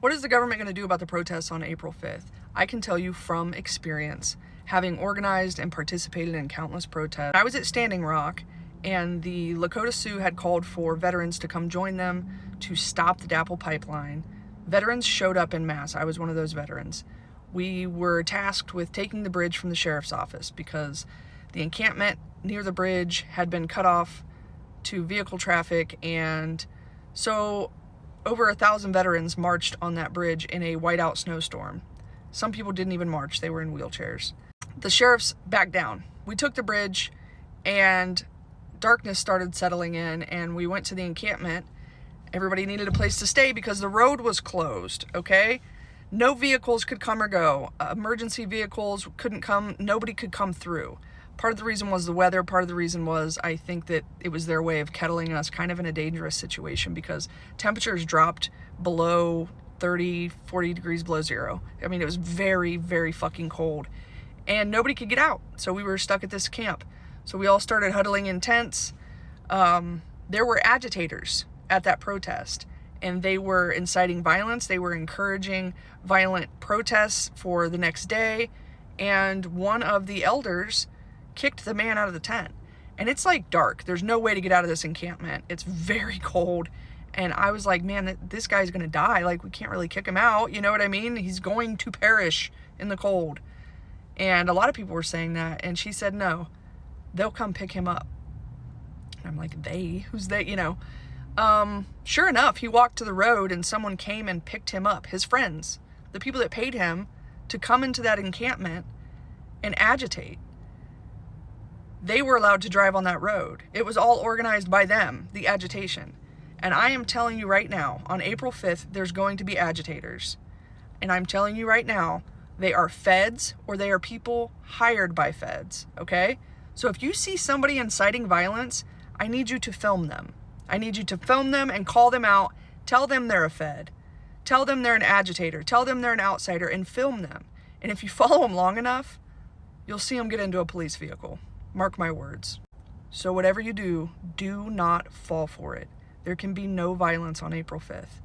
What is the government going to do about the protests on April 5th? I can tell you from experience, having organized and participated in countless protests. I was at Standing Rock, and the Lakota Sioux had called for veterans to come join them to stop the DAPL pipeline. Veterans showed up en masse. I was one of those veterans. We were tasked with taking the bridge from the sheriff's office because the encampment near the bridge had been cut off to vehicle traffic, and so over 1,000 veterans marched on that bridge in a whiteout snowstorm. Some people didn't even march. They were in wheelchairs. The sheriffs backed down. We took the bridge, and darkness started settling in, and we went to the encampment. Everybody needed a place to stay because the road was closed, okay? No vehicles could come or go. Emergency vehicles couldn't come. Nobody could come through. Part of the reason was the weather. Part of the reason was I think that it was their way of kettling us kind of in a dangerous situation because temperatures dropped below 30, 40 degrees below zero. I mean, it was very, very fucking cold. And nobody could get out. So we were stuck at this camp. So we all started huddling in tents. There were agitators at that protest, and they were inciting violence. They were encouraging violent protests for the next day. And one of the elders kicked the man out of the tent. And it's like dark. There's no way to get out of this encampment. It's very cold. And I was like, man, this guy's going to die. Like, we can't really kick him out. You know what I mean? He's going to perish in the cold. And a lot of people were saying that. And she said, no, they'll come pick him up. And I'm like, they? Who's they? You know? Sure enough, he walked to the road and someone came and picked him up. His friends, the people that paid him to come into that encampment and agitate. They were allowed to drive on that road. It was all organized by them, the agitation. And I am telling you right now, on April 5th, there's going to be agitators. And I'm telling you right now, they are feds or they are people hired by feds, okay? So if you see somebody inciting violence, I need you to film them. I need you to film them and call them out. Tell them they're a fed. Tell them they're an agitator. Tell them they're an outsider and film them. And if you follow them long enough, you'll see them get into a police vehicle. Mark my words. So whatever you do, do not fall for it. There can be no violence on April 5th.